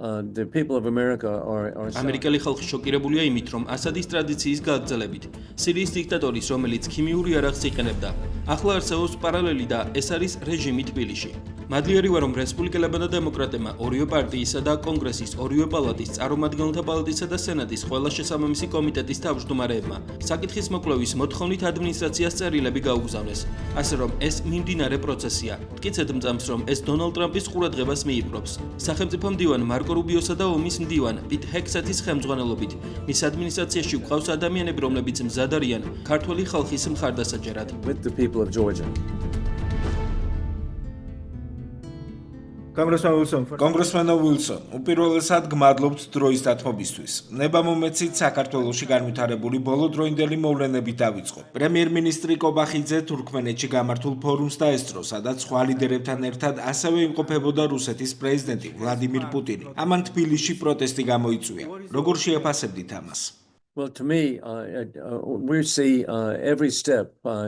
The people of America are ამერიკელი ხალხი შოკირებულია იმით, რომ ასადის ტრადიციის გაგრძელებით სირიის დიქტატორის, რომელიც ქიმიური იარაღს იყენებდა, ახლა არსებობს პარალელი და ეს არის რეჟიმი თბილისში. მადლიერი ვარ, რომ რესპუბლიკელებმა და დემოკრატებმა ორივე პარტიისა და კონგრესის, ორივე პალატის, წარმომადგენელთა პალატისა და სენატის ყველა შესაბამისი კომიტეტის თავმჯდომარეებმა საკითხის მოკვლევის მოთხოვნით ადმინისტრაციას წერილები გაუგზავნეს, ასე რომ ეს მიმდინარე პროცესია. მტკიცედ მწამს, რომ ეს დონალდ ტრამპის ყურადღებას მიიპყრობს. სახელმწიფო მდივან მარკო რუბიოსა და ომის მდივან პიტ ჰექსეთის ხელმძღვანელობით მის ადმინისტრაციაში გვყავს ადამიანები, რომლებიც მზად არიან ქართველი ხალხის მხარდასაჭერად. with the people of Georgia. კონგრესმენ უილსონ, უპირველესად გმადლობთ დროის დათმობისთვის. ნებამომეცით საქართველოში განვითარებული ბოლოდროინდელი მოვლენები დაიწყო. პრემიერ-მინისტრი კობახიძე თურქმენეთში გამართულ ფორუმს დაესწრო, სადაც სხვა ლიდერებთან ერთად ასევე იმყოფებოდა რუსეთის პრეზიდენტი ვლადიმირ პუტინი. ამან თბილისში პროტესტი გამოიწვია. როგორ შეაფასებდით ამას? Well, to me, we see every step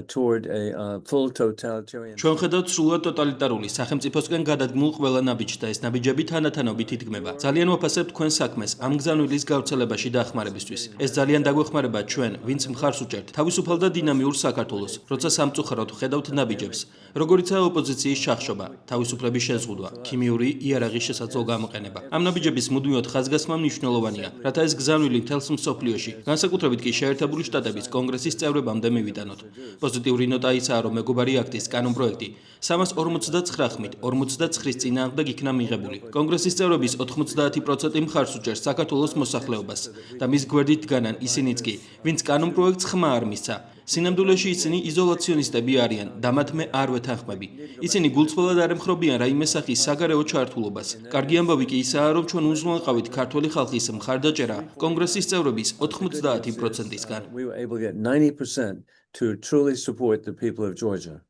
toward a full totalitarian. ჩვენ ხედავთ სრულად ტოტალიტარული სახელმწიფოსკენ გადადგმულ ყველა ნაბიჯს და ეს ნაბიჯები თანდათანობით იდგმება. ძალიან ვაფასებთ თქვენ საქმეს ამ გზავნილის გავრცელებაში და ახმარებისთვის. ეს ძალიან დაგვეხმარება ჩვენ, ვინც მხარს უჭერთ თავისუფალ და დინამიურ საქართველოს, როცა სამწუხაროდ ხედავთ ნაბიჯებს, როგორიცაა ოპოზიციის შახშობა, თავისუფლების შეზღუდვა, ქიმიური იარაღის შესაძლო გამოყენება. ამ ნაბიჯების მუდმივად ხაზგასმა მნიშვნელოვანია, რათა ეს გზავნილი მთელს მსოფლიოში განსაკუთრებით კი შეერთებული შტატების კონგრესის წევრებამდე მივიტანოთ. პოზიტიური ნოტა ისაა, რომ მეგობარი აქტის კანონპროექტი 349 ხმით 49-ის წინააღმდეგ იქნა მიღებული. კონგრესის წევრების 90% მხარს უჭერს საქართველოს მოსახლეობას და მის გვერდით დგანან ისინიც კი, ვინც კანონპროექტს ხმა არ მისცა. სინამდვილეში ისინი იზოლაციონისტები არიან და მათ მე არ ვეთანხმები. ისინი გულწრფელად არ ემხრობიან რაიმე სახის საგარეო ჩართულობას. კარგი ამბავი კი ისაა, რომ ჩვენ უზრუნველყავით ქართველი ხალხის მხარდაჭერა კონგრესის წევრების 90%-ისგან. We were able to get 90% to truly support the people of Georgia.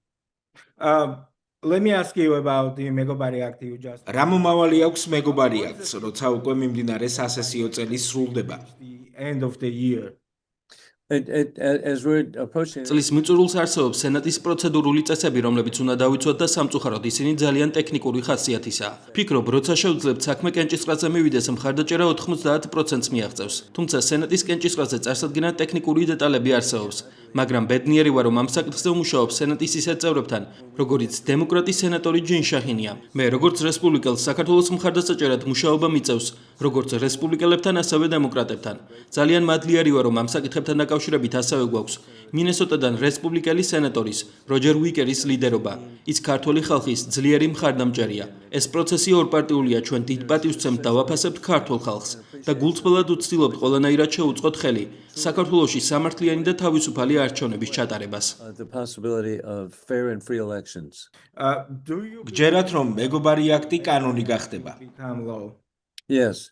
Let me ask you about the Megobari Act you just. რა მომავალი აქვს მეგობარი აქტს, როცა უკვე მიმდინარე სასესიო წელი სრულდება? The end of the year. As we're approaching წლის მიწურულს არსებობს სენატის პროცედურული წესები, რომლებიც უნდა დავიცვათ და სამწუხაროდ ისინი ძალიან ტექნიკური ხასიათისაა. ფიქრობ, როცა შევძლებთ საქმე კენჭისყრაზე მივიდეს, მხარდაჭერა 90%-ს მიაღწევს. თუმცა სენატის კენჭისყრაზე წარსადგინად ტექნიკური დეტალები არსებობს. მაგრამ ბედნიერი ვარ, რომ ამ საკითხზე ვმუშაობ სენატის ისეთ წევრებთან, როგორიც დემოკრატი სენატორი ჯინ შაჰინია. მე როგორც რესპუბლიკელს საქართველოს მხარდასაჭერად მუშაობა მიწევს, როგორც რესპუბლიკელებთან, ასევე დემოკრატებთან. ძალიან მადლიერი ვარ, რომ ამ საკითხებთან დაკავშირებით ასევე გვაქვს მინესოტადან რესპუბლიკელი სენატორის როჯერ უიკერის ლიდერობა. ის ქართველი ხალხის ძლიერი მხარდამჭერია. ეს პროცესი ორპარტიულია, ჩვენ დიდ პატივს ვცემთ და ვაფასებთ ქართულ ხალხს და გულწრფელად ვცდილობთ ყველანაირად შევუწყოთ ხელი საქართველოში სამართლიანი და თავისუფალი არჩევნების ჩატარებას. the possibility of fair and free elections. Do you გჯერათ, რომ მეგობარი აქტი კანონი გახდება? become law? Yes,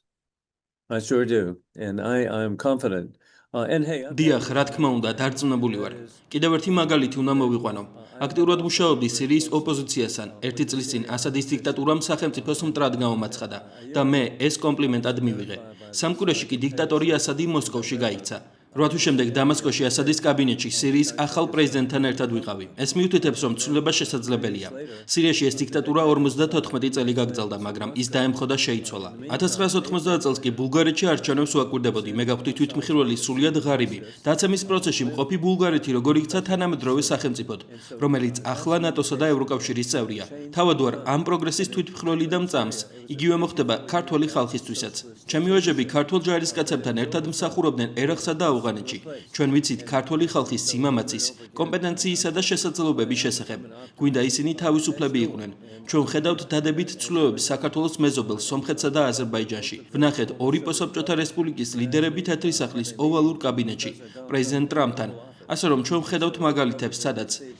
I sure do, and I'm confident. And hey, დიახ, რა თქმა უნდა, დარწმუნებული ვარ. კიდევ ერთი მაგალითი უნდა მოვიყვანო. აქტიურად მუშაობდი სირიის ოპოზიციასთან. ერთი წლის წინ ასადის დიქტატურამ სახელმწიფოს მტრად გაუმაცხადა და მე ეს კომპლიმენტად მივიღე. სამკვირვაში კი დიქტატორი ასადი მოსკოვში გაიქცა. 8 თვის შემდეგ დამასკოში ასადის კაბინეტში სირიის ახალ პრეზიდენტთან ერთად ვიყავი. ეს მიუთითებს, რომ ცვლილება შესაძლებელია. სირიაში ეს დიქტატურა 54 წელი გაგრძელდა, მაგრამ ის დაემხო და შეიცვალა. 1990 წელს კი ბულგარეთში არჩევნებს ვაკვირდებოდი. მე გავხდი თვითმხილველი სრულიად ღარიბი. დაცემის პროცესში მყოფი ბულგარეთი როგორ იქცა თანამედროვე სახელმწიფოდ, რომელიც ახლა ნატოსა და ევროკავშირის წევრია. თავად ვარ ამ პროგრესის თვითმხილველი და მწამს. იგივე მოხდება ქართველი ხალხისთვისაც. ჩემი ვაჟები ქართულ ჯარისკაცებთან ერთად მსახურობდნენ ერაყსა და ავღანეთში. ჩვენ ვიცით ქართველი ხალხის სიმამაცის, კომპეტენციისა და შესაძლებლობების შესახებ. გვინდა ისინი თავისუფლები იყვნენ. ჩვენ ხედავთ დადებით ცვლილებებს საქართველოს მეზობელ სომხეთსა და აზერბაიჯანში. ვნახეთ ორი პოსტსაბჭოთა რესპუბლიკის ლიდერები თეთრი სახლის ოვალურ კაბინეტში, პრეზიდენტ ტრამპთან. ასე რომ ჩვენ ხედავთ მაგალითებს,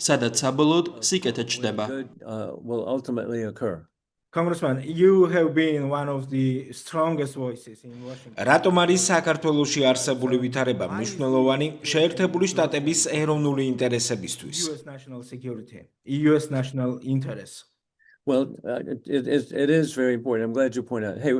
სადაც საბოლოოდ სიკეთე ჩნდება. will ultimately occur. Congressman, you have been one of the strongest voices in Washington. რატომ არის საქართველოში არსებული ვითარება მნიშვნელოვანი შეერთებული შტატების ეროვნული ინტერესებისთვის? US national security, US national interest. Well, it is very important. I'm glad you point out. Hey,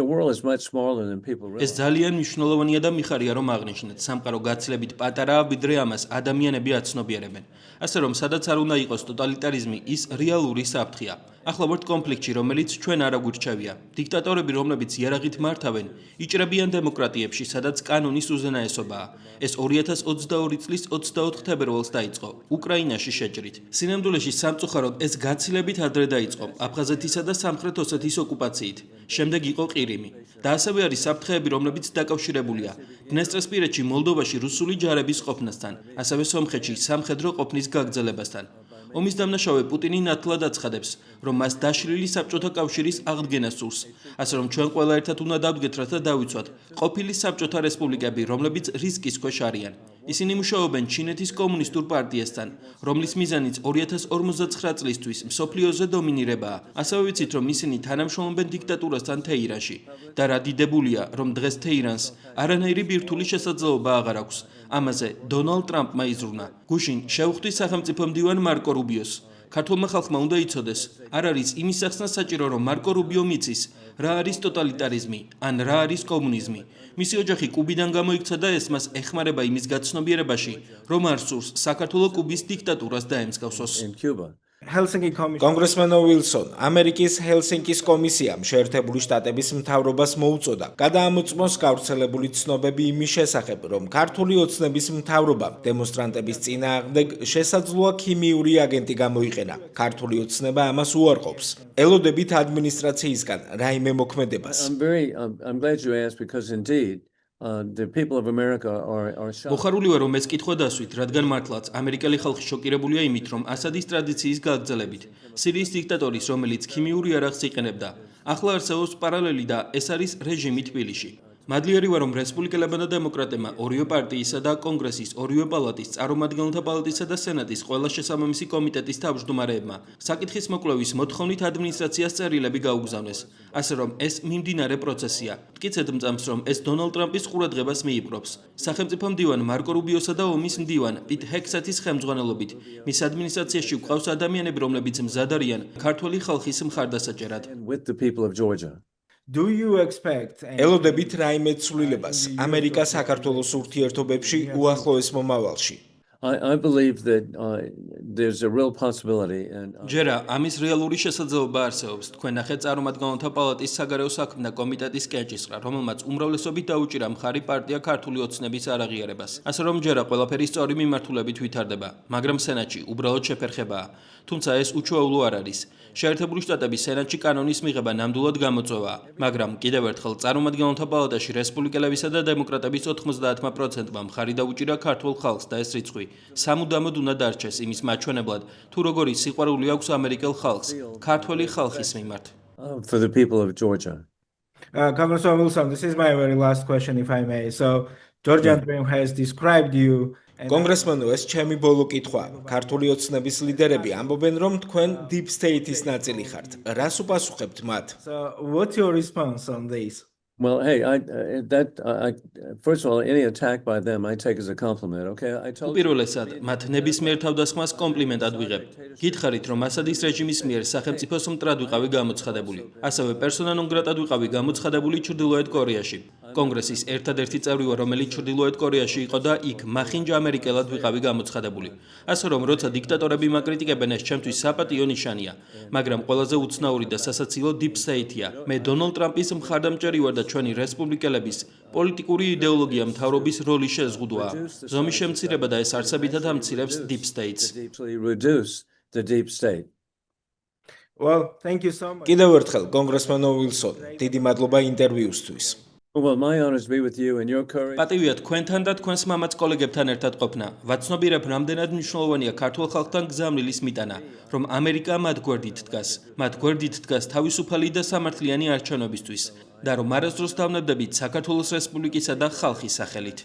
the world is much smaller than people ეს realize. ძალიან მნიშვნელოვანია და მიხარია რომ აღნიშნეთ. სამყარო გაცილებით პატარაა, ვიდრე ამას ადამიანები აცნობიერებენ. ასე რომ, სადაც არ უნდა იყოს ტოტალიტარიზმი, ის რეალური საფრთხეა. ახლა ვართ კონფლიქტში, რომელიც ჩვენ არ აგვირჩევია. დიქტატორები, რომლებიც იარაღით მართავენ, იჭრებიან დემოკრატიებში, სადაც კანონის უზენაესობაა. ეს 2022 წლის 24 თებერვალს დაიწყო, უკრაინაში შეჭრით. სინამდვილეში სამწუხაროდ ეს გაცილებით ადრე დაიწყო, აფხაზეთისა და სამხრეთ ოსეთის ოკუპაციით. შემდეგ იყო ყირიმი. და ასევე არის საფრთხეები, რომლებიც დაკავშირებულია დნესტრესპირეთში, მოლდოვაში რუსული ჯარების ყოფნასთან, ასევე სომხეთში სამხედრო ყოფნის გაგრძელებასთან. ომის დამნაშავე პუტინი ნათლად აცხადებს, რომ მას დაშლილი საბჭოთა კავშირის აღდგენა სურს, ასე რომ ჩვენ ყველა ერთად უნდა დავდგეთ, რათა დავიცვათ ყოფილი საბჭოთა რესპუბლიკები, რომლებიც რისკის ქვეშ არიან. ისინი მუშაობენ ჩინეთის კომუნისტურ პარტიასთან, რომლის მიზანიც 2059 წლისთვის მსოფლიოზე დომინირებაა. ასევე ვიცით, რომ ისინი თანამშრომლობენ დიქტატურასთან თეირანში და რა დიდებულია, რომ დღეს თეირანს არანაირი ბირთვული შესაძლებლობა აღარ აქვს. ამაზე დონალდ ტრამპმა იზრუნა. გუშინ შევხვდი სახელმწიფო მდივან მარკო რუბიოს. ქართულმა ხალხმა უნდა იცოდეს, არ არის იმის სახსნა საჭირო, რომ მარკო რუბიო მიცის, რა არის ტოტალიტარიზმი, ან რა არის კომუნიზმი. მისი ოჯახი კუბიდან გამოიქცა და ეს მას ეხმარება იმის გაცნობიერებაში, რომ არ სურს საქართველოს კუბის დიქტატურას დაემსგავსოს. in Cuba. Helsinki Commission. კონგრესმენო უილსონ, ამერიკის ჰელსინკის კომისიამ შეერთებული შტატების მთავრობას მოუწოდა გადაამოწმოს გავრცელებული ცნობები იმის შესახებ, რომ ქართული ოცნების მთავრობამ დემონსტრანტების წინააღმდეგ შესაძლოა ქიმიური აგენტი გამოიყენა. ქართული ოცნება ამას უარყოფს. ელოდებით ადმინისტრაციისგან რაიმე მოქმედებას. I'm glad you asked because indeed the people of America are shocked. მოხარული ვარ, რომ ეს კითხვა დასვით, რადგან მართლაც ამერიკელი ხალხი შოკირებულია იმით, რომ ასადის ტრადიციის გაგრძელებით, სირიის დიქტატორის, რომელიც ქიმიური არაღს იყენებდა, ახლა არსებობს პარალელი და ეს არის რეჟიმი თბილისში. მადლიერი ვარ, რომ რესპუბლიკელებმა და დემოკრატებმა ორივე პარტიისა და კონგრესის, ორივე პალატის, წარმომადგენელთა პალატისა და სენატის ყველა შესაბამისი კომიტეტის თავმჯდომარეებმა საკითხის მოკვლევის მოთხოვნით ადმინისტრაციას წერილები გაუგზავნეს, ასე რომ ეს მიმდინარე პროცესია. მტკიცედ მწამს, რომ ეს დონალდ ტრამპის ყურადღებას მიიპყრობს. სახელმწიფო მდივან მარკო რუბიოსა და ომის მდივან პიტ ჰექსეთის ხელმძღვანელობით მის ადმინისტრაციაში გვყავს ადამიანები, რომლებიც მზად არიან ქართველი ხალხის მხარდასაჭერად. With the people of Georgia. Do you expect ელოდებით რაიმე ცვლილებას ამერიკა-საქართველოს ურთიერთობებში უახლოეს მომავალში. I believe that there's a real possibility and ჯერა ამის რეალური შესაძლებლობა არსებობს. თქვენ ნახეთ წარმომადგენელთა პალატის საგარეო საქმეთა კომიტეტის კენჭისყრა, რომელმაც უმრავლესობით დაუჭირა მხარი პარტია ქართული ოცნების არაღიარებას. ასე რომ ჯერა ყველაფერი სწორი მიმართულებით ვითარდება, მაგრამ სენატში უბრალოდ შეფერხებაა. თუმცა ეს უჩვეულო არ არის. შეერთებული შტატების სენატში კანონის მიღება ნამდვილად გამოწვევაა, მაგრამ კიდევ ერთხელ წარმომადგენელთა პალატაში რესპუბლიკელებისა და დემოკრატების 90%-მა მხარი დაუჭირა ქართულ ხალხს და ეს რიცხვი სამუდამოდ უნდა დარჩეს იმის მაჩვენებლად, თუ როგორი სიყვარული აქვს ამერიკელ ხალხს, ქართველი ხალხის მიმართ. for the people of Georgia. Congressman Wilson, this is my very last question, if I may. So, Georgian Dream has described you. კონგრესმენო, ეს ჩემი ბოლო კითხვა. ქართული ოცნების ლიდერები ამბობენ, რომ თქვენ Deep State-ის ნაწილი ხართ. რას უპასუხებთ მათ? So, what's your response on this? Well, hey, first of all, any attack by them I take as a compliment, okay? I told you. უპირველესად, მათ ნებისმიერ თავდასხმას კომპლიმენტად ვიღებ. გითხარით, რომ ასადის რეჟიმის მიერ სახელმწიფოს მტრად ვიყავი გამოცხადებული. ასევე პერსონა ნონ გრატად ვიყავი გამოცხადებული ჩრდილოეთ კორეაში. კონგრესის ერთადერთი წევრი ვარ, რომელიც ჩრდილოეთ კორეაში იყო და იქ მახინჯ ამერიკელად ვიყავი გამოცხადებული. ასე რომ, როცა დიქტატორები მაკრიტიკებენ, ეს ჩემთვის საპატიო ნიშანია. მაგრამ ყველაზე უცნაური და სასაცილო Deep State-ია. მე დონალდ ტრამპის მხარდამჭერი ვარ და ჩვენი რესპუბლიკელების პოლიტიკური იდეოლოგია მთავრობის როლი შეზღუდვაა. ზომის შემცირება და ეს არსებითად ამცირებს Deep States. Deeply reduce the deep state. Well, thank you so much. კიდევ ერთხელ კონგრესმენო უილსონ, დიდი მადლობა ინტერვიუსთვის. Well, my honor is to be with you and your courage. პატივია თქვენთან და თქვენს მამაც კოლეგებთან ერთად ყოფნა. ვაცნობიერებ, რამდენად მნიშვნელოვანია ქართულ ხალხთან გზავნილის მიტანა, რომ ამერიკა მათ გვერდით დგას. მათ გვერდით დგას თავისუფალი და სამართლიანი არჩევნებისთვის და რომ არასდროს დავნებდებით საქართველოს რესპუბლიკისა და ხალხის სახელით.